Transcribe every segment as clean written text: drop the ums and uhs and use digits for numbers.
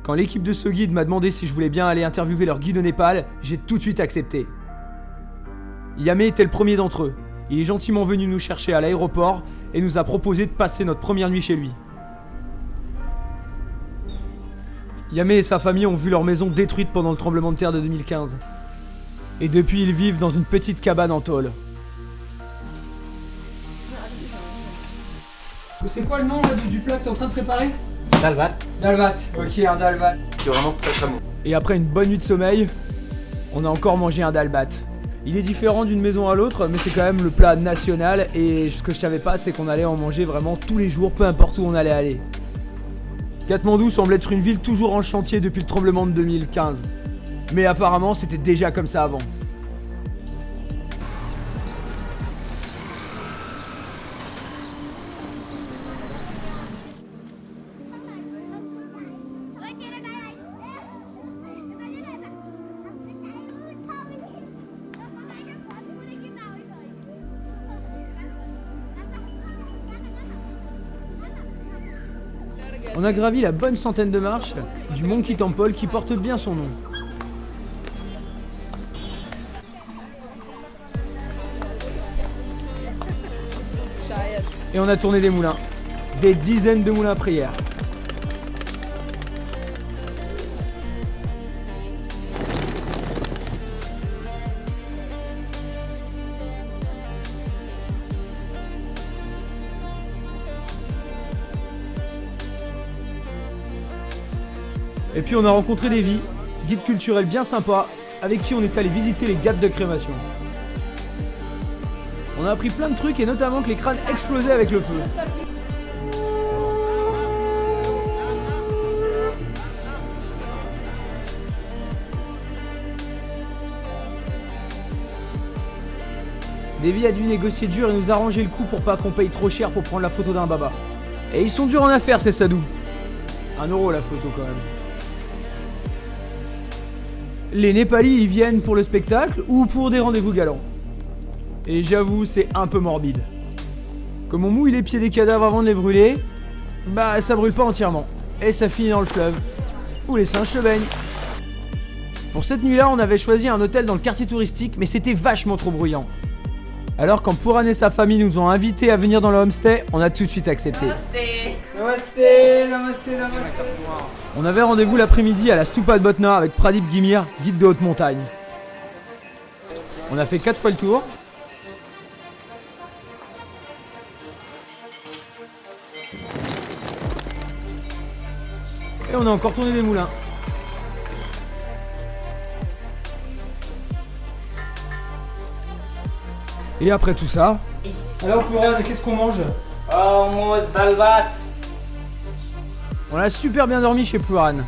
Quand l'équipe de ce guide m'a demandé si je voulais bien aller interviewer leur guide au Népal, j'ai tout de suite accepté. Yamé était le premier d'entre eux. Il est gentiment venu nous chercher à l'aéroport et nous a proposé de passer notre première nuit chez lui. Yamé et sa famille ont vu leur maison détruite pendant le tremblement de terre de 2015. Et depuis, ils vivent dans une petite cabane en tôle. C'est quoi le nom là, du plat que t'es en train de préparer? Dalvat. Dalvat, ok, un dalvat. C'est vraiment très très bon. Et après une bonne nuit de sommeil, on a encore mangé un dalbat. Il est différent d'une maison à l'autre, mais c'est quand même le plat national. Et ce que je savais pas, c'est qu'on allait en manger vraiment tous les jours, peu importe où on allait aller. Katmandou semble être une ville toujours en chantier depuis le tremblement de 2015. Mais apparemment, c'était déjà comme ça avant. On a gravi la bonne centaine de marches du Monkey Temple qui porte bien son nom. Et on a tourné des moulins. Des dizaines de moulins à prière. Et puis on a rencontré des vies, guides culturels bien sympas, avec qui on est allé visiter les gâtes de crémation. On a appris plein de trucs et notamment que les crânes explosaient avec le feu. Davy a dû négocier dur et nous arranger le coup pour pas qu'on paye trop cher pour prendre la photo d'un baba. Et ils sont durs en affaires ces sadous. 1 euro la photo quand même. Les Népalis y viennent pour le spectacle ou pour des rendez-vous galants. Et j'avoue, c'est un peu morbide. Comme on mouille les pieds des cadavres avant de les brûler, bah ça brûle pas entièrement. Et ça finit dans le fleuve, où les singes se baignent. Pour cette nuit-là, on avait choisi un hôtel dans le quartier touristique, mais c'était vachement trop bruyant. Alors quand Pooran et sa famille nous ont invités à venir dans le homestay, on a tout de suite accepté. Namasté, namasté, namasté. On avait rendez-vous l'après-midi à la Stupa de Botna avec Pradip Gimir, guide de haute montagne. On a fait 4 fois le tour. Et on a encore tourné des moulins. Et après tout ça... Alors Pooran, qu'est-ce qu'on mange? On mange Dalvat. On a super bien dormi chez Pooran.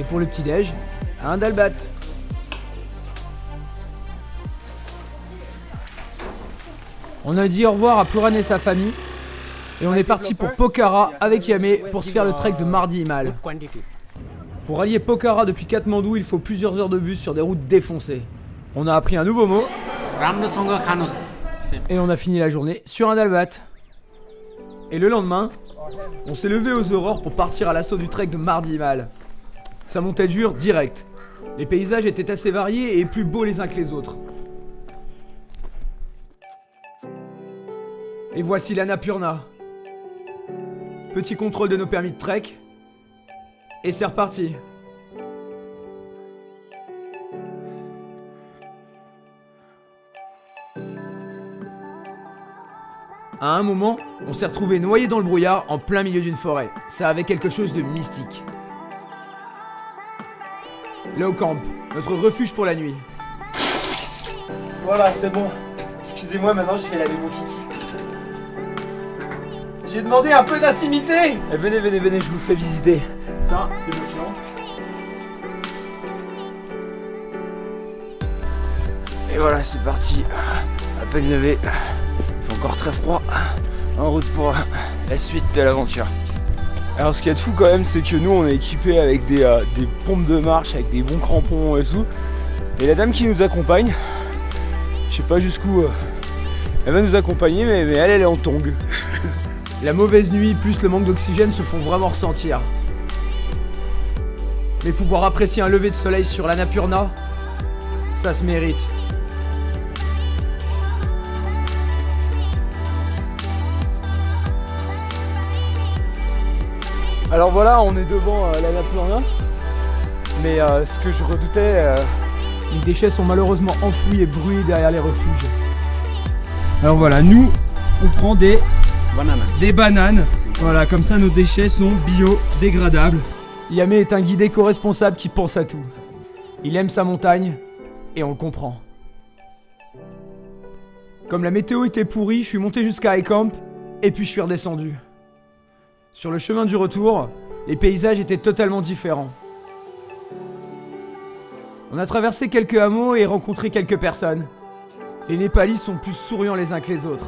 Et pour le petit-déj, un dalbat. On a dit au revoir à Pooran et sa famille. Et on est parti pour Pokhara avec Yamé pour se faire le trek de Mardi Himal. Pour allier Pokhara depuis Katmandou, il faut plusieurs heures de bus sur des routes défoncées. On a appris un nouveau mot. Et on a fini la journée sur un dalbat. Et le lendemain, on s'est levé aux aurores pour partir à l'assaut du trek de Mardi Himal. Ça montait dur direct. Les paysages étaient assez variés et plus beaux les uns que les autres. Et voici l'Annapurna. Petit contrôle de nos permis de trek. Et c'est reparti. À un moment, on s'est retrouvé noyé dans le brouillard en plein milieu d'une forêt. Ça avait quelque chose de mystique. Low Camp, notre refuge pour la nuit. Voilà, c'est bon. Excusez-moi, maintenant je vais laver mon kiki. J'ai demandé un peu d'intimité. Eh, venez, venez, venez, je vous fais visiter. Ça, c'est mon champ. Et voilà, c'est parti. À peine levé. Il fait encore très froid. En route pour la suite de l'aventure. Alors ce qu'il y a de fou quand même, c'est que nous on est équipés avec des pompes de marche, avec des bons crampons et tout. Et la dame qui nous accompagne, je sais pas jusqu'où elle va nous accompagner, mais elle est en tongue. La mauvaise nuit plus le manque d'oxygène se font vraiment ressentir. Mais pouvoir apprécier un lever de soleil sur l'Annapurna, ça se mérite. Alors voilà, on est devant l'Annapurna. Mais ce que je redoutais... Les déchets sont malheureusement enfouis et brûlés derrière les refuges. Alors voilà, nous, on prend des bananes. Voilà, comme ça nos déchets sont biodégradables. Yamé est un guide éco-responsable qui pense à tout. Il aime sa montagne et on le comprend. Comme la météo était pourrie, je suis monté jusqu'à Highcamp et puis je suis redescendu. Sur le chemin du retour, les paysages étaient totalement différents. On a traversé quelques hameaux et rencontré quelques personnes. Les Népalis sont plus souriants les uns que les autres.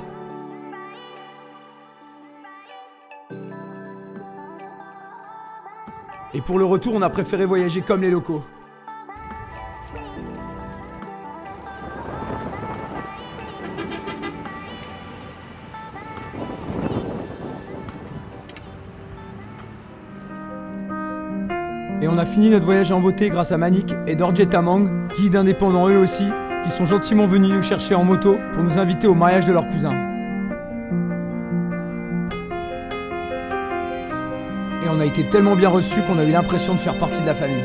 Et pour le retour, on a préféré voyager comme les locaux. Et on a fini notre voyage en beauté grâce à Manik et Dorje Tamang, guides indépendants eux aussi, qui sont gentiment venus nous chercher en moto pour nous inviter au mariage de leur cousin. Et on a été tellement bien reçus qu'on a eu l'impression de faire partie de la famille.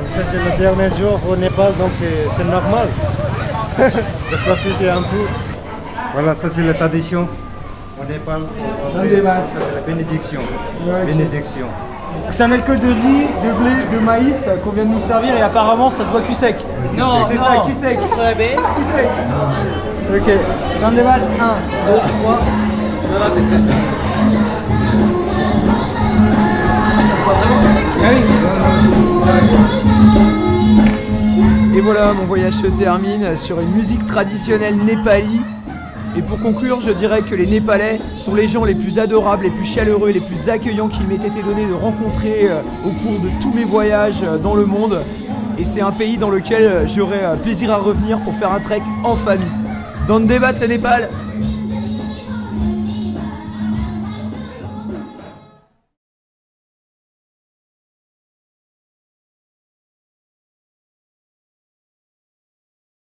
Ça c'est le dernier jour au Népal, donc c'est normal de profiter un peu. Voilà, ça c'est la tradition au Népal. Ça c'est la bénédiction. Bénédiction. C'est un alcool de riz, de blé, de maïs qu'on vient de nous servir et apparemment ça se boit cul sec. Non, c'est ça, cul sec. Cul sec. Ok. Dans des balles, 1, 2, 3. Non, non, c'est très cher. Ça se voit vraiment que c'est. Ah oui. Et voilà, mon voyage se termine sur une musique traditionnelle népali. Et pour conclure, je dirais que les Népalais sont les gens les plus adorables, les plus chaleureux, les plus accueillants qu'il m'ait été donné de rencontrer au cours de tous mes voyages dans le monde. Et c'est un pays dans lequel j'aurai plaisir à revenir pour faire un trek en famille. Dans le débat, le Népal!